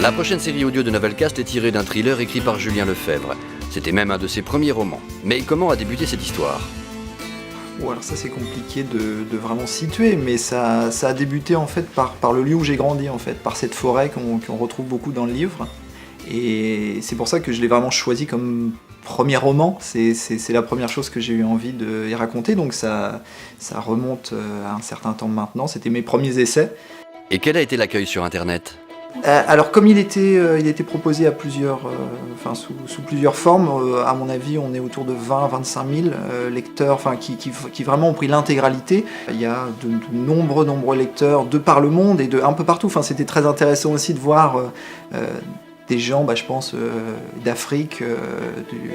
La prochaine série audio de Novelcast est tirée d'un thriller écrit par Julien Lefebvre. C'était même un de ses premiers romans. Mais comment a débuté cette histoire ? Bon, alors ça c'est compliqué de vraiment situer, mais ça a débuté en fait par le lieu où j'ai grandi, en fait, par cette forêt qu'on retrouve beaucoup dans le livre. Et c'est pour ça que je l'ai vraiment choisi comme premier roman. C'est la première chose que j'ai eu envie de y raconter, donc ça remonte à un certain temps maintenant. C'était mes premiers essais. Et quel a été l'accueil sur Internet ? Alors comme il était proposé à plusieurs, sous plusieurs formes, à mon avis on est autour de 20 à 25 000 lecteurs qui vraiment ont pris l'intégralité. Il y a de nombreux lecteurs de par le monde et de un peu partout. Enfin, c'était très intéressant aussi de voir des gens, je pense, d'Afrique, du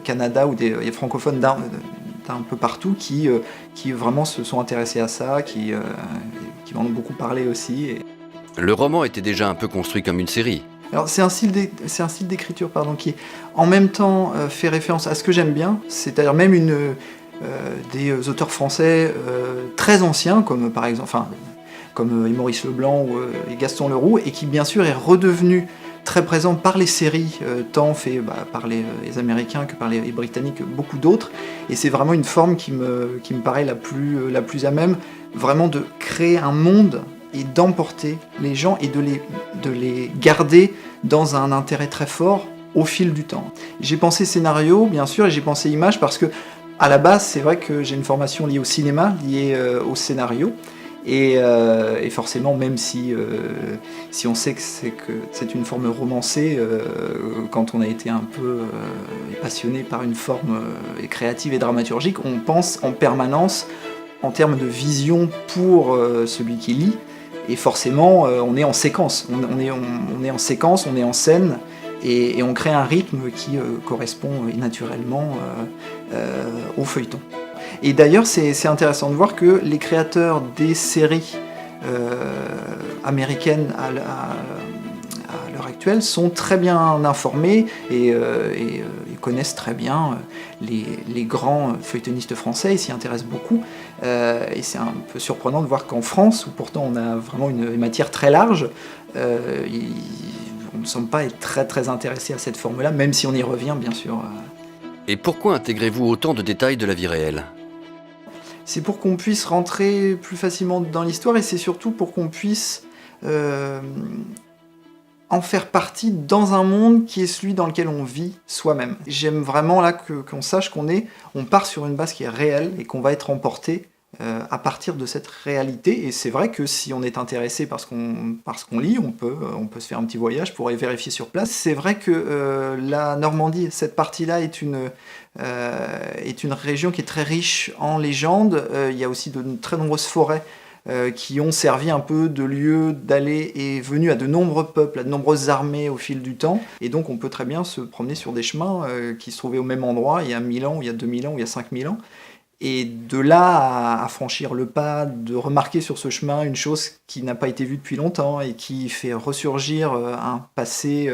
Canada ou des francophones d'un peu partout qui vraiment se sont intéressés à ça, qui m'en ont beaucoup parlé aussi. Le roman était déjà un peu construit comme une série. Alors c'est un style d'écriture qui en même temps fait référence à ce que j'aime bien, c'est-à-dire même des auteurs français très anciens comme par exemple, comme Maurice Leblanc ou Gaston Leroux, et qui bien sûr est redevenu très présent par les séries, tant fait par les Américains que par les Britanniques, beaucoup d'autres, et c'est vraiment une forme qui me paraît la plus à même, vraiment de créer un monde et d'emporter les gens et de les garder dans un intérêt très fort au fil du temps. J'ai pensé scénario, bien sûr, et j'ai pensé image parce que, à la base, c'est vrai que j'ai une formation liée au cinéma, liée au scénario, et forcément, même si on sait que c'est une forme romancée, quand on a été un peu passionné par une forme créative et dramaturgique, on pense en permanence en termes de vision pour celui qui lit. Et forcément, on est en séquence, on est en séquence, on est en scène, et on crée un rythme qui correspond naturellement au feuilleton. Et d'ailleurs, c'est intéressant de voir que les créateurs des séries américaines à l'heure actuelle sont très bien informés et connaissent très bien les grands feuilletonistes français, ils s'y intéressent beaucoup. Et c'est un peu surprenant de voir qu'en France, où pourtant on a vraiment une matière très large, on ne semble pas être très très intéressé à cette forme-là, même si on y revient bien sûr. Et pourquoi intégrez-vous autant de détails de la vie réelle ? C'est pour qu'on puisse rentrer plus facilement dans l'histoire, et c'est surtout pour qu'on puisse en faire partie dans un monde qui est celui dans lequel on vit soi-même. J'aime vraiment là qu'on sache on part sur une base qui est réelle et qu'on va être emporté à partir de cette réalité. Et c'est vrai que si on est intéressé par ce qu'on lit, on peut se faire un petit voyage pour aller vérifier sur place. C'est vrai que la Normandie, cette partie-là, est une région qui est très riche en légendes. Il y a aussi de très nombreuses forêts qui ont servi un peu de lieu d'aller et venue à de nombreux peuples, à de nombreuses armées au fil du temps. Et donc on peut très bien se promener sur des chemins qui se trouvaient au même endroit il y a 1000 ans, ou il y a 2000 ans, ou il y a 5000 ans. Et de là à franchir le pas, de remarquer sur ce chemin une chose qui n'a pas été vue depuis longtemps et qui fait ressurgir un passé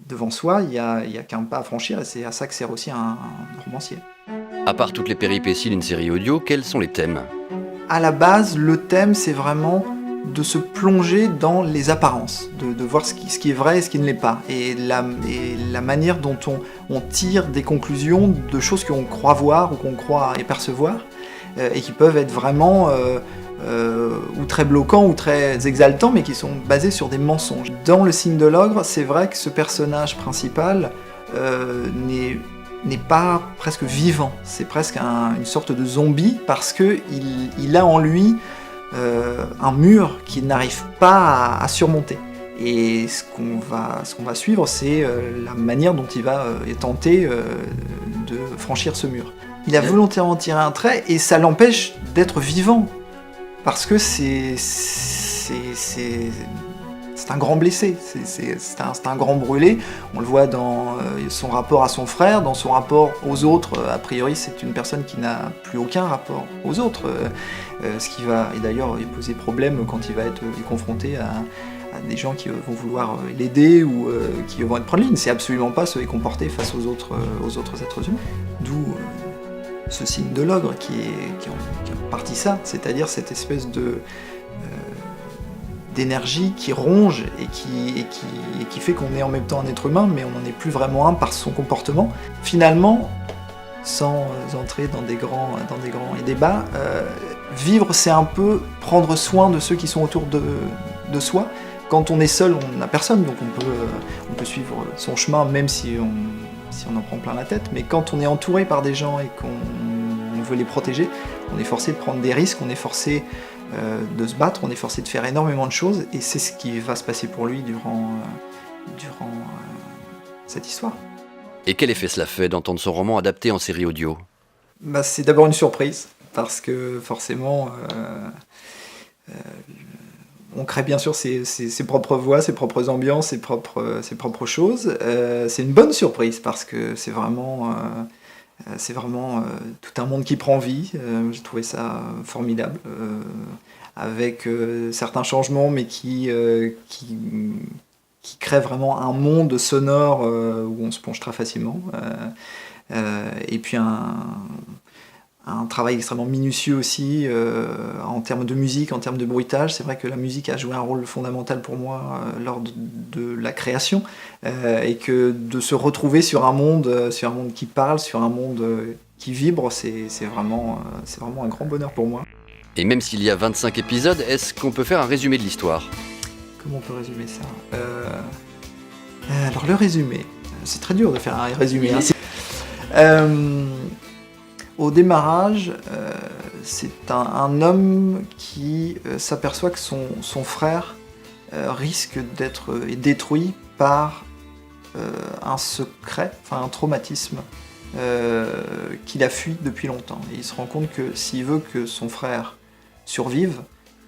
devant soi, il y a qu'un pas à franchir, et c'est à ça que sert aussi un romancier. À part toutes les péripéties d'une série audio, quels sont les thèmes ? À la base, le thème, c'est vraiment de se plonger dans les apparences, de voir ce qui est vrai et ce qui ne l'est pas, et la manière dont on tire des conclusions de choses qu'on croit voir ou qu'on croit percevoir, et qui peuvent être vraiment ou très bloquants ou très exaltants, mais qui sont basés sur des mensonges. Dans Le Signe de l'Ogre, c'est vrai que ce personnage principal n'est pas presque vivant, c'est presque une sorte de zombie, parce qu'il a en lui un mur qu'il n'arrive pas à surmonter. Et ce qu'on va suivre, c'est la manière dont il va tenter de franchir ce mur. Il a volontairement tiré un trait, et ça l'empêche d'être vivant, parce que c'est un grand blessé, c'est un grand brûlé. On le voit dans son rapport à son frère, dans son rapport aux autres. A priori, c'est une personne qui n'a plus aucun rapport aux autres, ce qui va, et d'ailleurs, lui poser problème quand il va être confronté à des gens qui vont vouloir l'aider ou qui vont être prendre ligne. C'est absolument pas se comporter face aux autres êtres humains. D'où ce signe de l'ogre qui est en partie ça, c'est-à-dire cette espèce d'énergie qui ronge et qui fait qu'on est en même temps un être humain, mais on n'en est plus vraiment un par son comportement. Finalement, sans entrer dans des grands débats, vivre, c'est un peu prendre soin de ceux qui sont autour de soi. Quand on est seul, on n'a personne, donc on peut suivre son chemin, même si on en prend plein la tête. Mais quand on est entouré par des gens et qu'on veut les protéger, on est forcé de prendre des risques, on est forcé de se battre, on est forcé de faire énormément de choses, et c'est ce qui va se passer pour lui durant cette histoire. Et quel effet cela fait d'entendre son roman adapté en série audio ? C'est d'abord une surprise, parce que forcément, on crée bien sûr ses propres voix, ses propres ambiances, ses propres choses. C'est une bonne surprise, parce que c'est vraiment tout un monde qui prend vie. J'ai trouvé ça formidable, avec certains changements, mais qui crée vraiment un monde sonore où on se plonge très facilement. Et puis un travail extrêmement minutieux aussi en termes de musique, en termes de bruitage. C'est vrai que la musique a joué un rôle fondamental pour moi lors de la création, et que de se retrouver sur un monde qui parle, sur un monde qui vibre, c'est vraiment un grand bonheur pour moi. Et même s'il y a 25 épisodes, est-ce qu'on peut faire un résumé de l'histoire ? Comment on peut résumer ça ? Alors le résumé, c'est très dur de faire un résumé. Au démarrage, c'est un homme qui s'aperçoit que son frère risque d'être détruit par un secret, enfin un traumatisme qu'il a fui depuis longtemps. Et il se rend compte que s'il veut que son frère survive,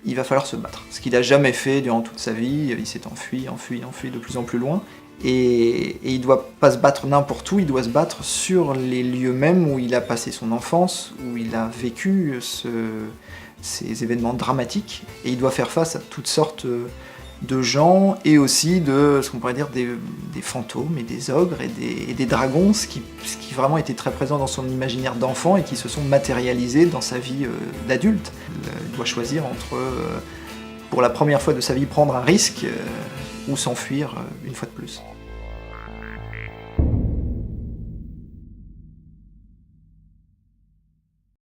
il va falloir se battre. Ce qu'il n'a jamais fait durant toute sa vie, il s'est enfui de plus en plus loin. Et il ne doit pas se battre n'importe où, il doit se battre sur les lieux mêmes où il a passé son enfance, où il a vécu ces événements dramatiques. Et il doit faire face à toutes sortes de gens, et aussi de ce qu'on pourrait dire des fantômes et des ogres et des dragons, ce qui vraiment était très présent dans son imaginaire d'enfant et qui se sont matérialisés dans sa vie d'adulte. Il doit choisir entre, pour la première fois de sa vie, prendre un risque ou s'enfuir une fois de plus.